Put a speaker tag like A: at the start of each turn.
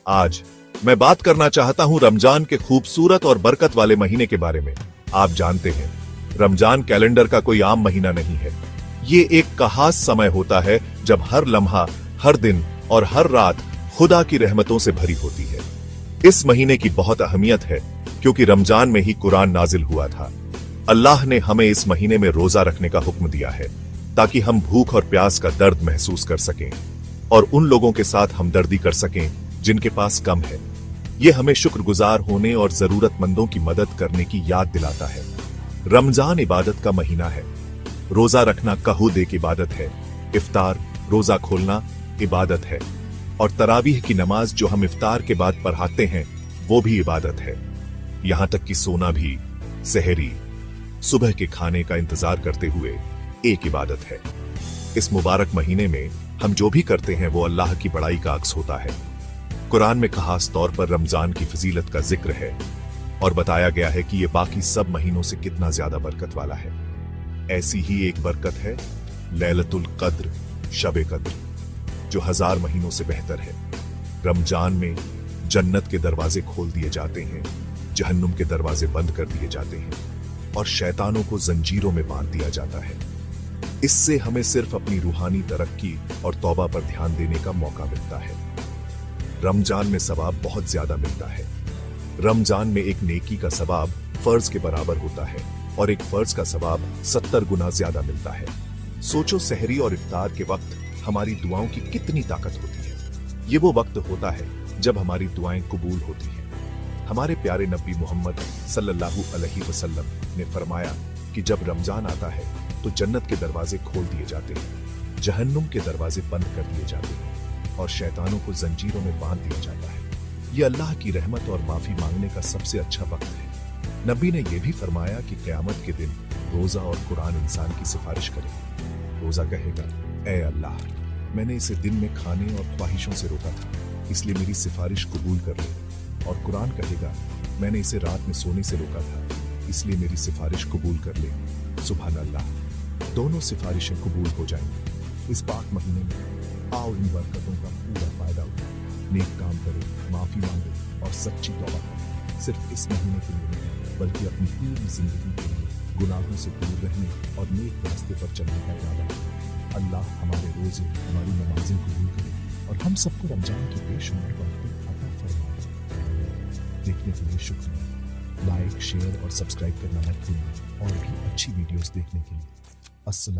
A: आज मैं बात करना चाहता हूं रमजान के खूबसूरत और बरकत वाले महीने के बारे में। आप जानते हैं, रमजान कैलेंडर का कोई आम महीना नहीं है। ये एक खास समय होता है जब हर लम्हा, हर दिन और हर रात खुदा की रहमतों से भरी होती है। इस महीने की बहुत अहमियत है क्योंकि रमजान में ही कुरान नाजिल हुआ था। अल्लाह ने हमें इस महीने में रोजा रखने का हुक्म दिया है ताकि हम भूख और प्यास का दर्द महसूस कर सकें और उन लोगों के साथ हमदर्दी कर सकें जिनके पास कम है। ये हमें शुक्रगुजार होने और जरूरतमंदों की मदद करने की याद दिलाता है। रमजान इबादत का महीना है। रोजा रखना कहूद एक इबादत है, इफ्तार रोजा खोलना इबादत है, और तरावीह की नमाज जो हम इफ्तार के बाद पढ़ाते हैं वो भी इबादत है। यहां तक कि सोना भी, सहरी, सुबह के खाने का इंतजार करते हुए एक इबादत है। इस मुबारक महीने में हम जो भी करते हैं वो अल्लाह की बड़ाई का अक्स होता है। कुरान में खास तौर पर रमजान की फजीलत का जिक्र है और बताया गया है कि ये बाकी सब महीनों से कितना ज्यादा बरकत वाला है। ऐसी ही एक बरकत है लैलतुल कद्र, शबे कद्र, जो 1000 महीनों से बेहतर है। रमजान में जन्नत के दरवाजे खोल दिए जाते हैं, जहन्नुम के दरवाजे बंद कर दिए जाते हैं और शैतानों को जंजीरों में बांध दिया जाता है। इससे हमें सिर्फ अपनी रूहानी तरक्की और तौबा पर ध्यान देने का मौका मिलता है। रमजान में सवाब बहुत ज्यादा मिलता है। रमजान में एक नेकी का सवाब फर्ज के बराबर होता है और एक फर्ज का सवाब 70 गुना ज्यादा मिलता है। सोचो, सहरी और इफ्तार के वक्त हमारी दुआओं की कितनी ताकत होती है। ये वो वक्त होता है जब हमारी दुआएं कबूल होती हैं। हमारे प्यारे नबी मोहम्मद सल्लल्लाहु अलैहि वसल्लम ने फरमाया कि जब रमजान आता है तो जन्नत के दरवाजे खोल दिए जाते हैं, जहन्नुम के दरवाजे बंद कर दिए जाते हैं और शैतानों को जंजीरों में बांध दिया जाता है। ये अल्लाह की रहमत और माफी मांगने का सबसे अच्छा वक्त है। नबी ने यह भी फरमाया कि क़यामत के दिन रोजा और कुरान इंसान की सिफारिश करेगा। रोजा कहेगा, ऐ अल्लाह, मैंने इसे दिन में खाने और ख्वाहिशों से रोका था, इसलिए मेरी सिफारिश कबूल कर ले। और कुरान कहेगा, मैंने इसे रात में सोने से रोका था, इसलिए मेरी सिफारिश कबूल कर ले। सुभान अल्लाह, दोनों सिफारिशें कबूल हो जाएंगी। इस पाक महीने में आओ इन बरकतों का पूरा फायदा उठाओ, नेक काम करो, माफी मांगो और सच्ची तौबा करो। सिर्फ इस महीने के लिए नहीं बल्कि अपनी पूरी जिंदगी के लिए गुनाहों से दूर रहने और नेक रास्ते पर चलने का इरादा करो। अल्लाह हमारे रोजे, हमारी नमाजें कबूल करे और हम सबको रमजान की बेशुमार बरकतें अता फरमाए। देखने के लिए शुक्रिया। लाइक, शेयर और सब्सक्राइब करना मत भूलिए और भी अच्छी वीडियोस देखने के लिए। अस्सलाम।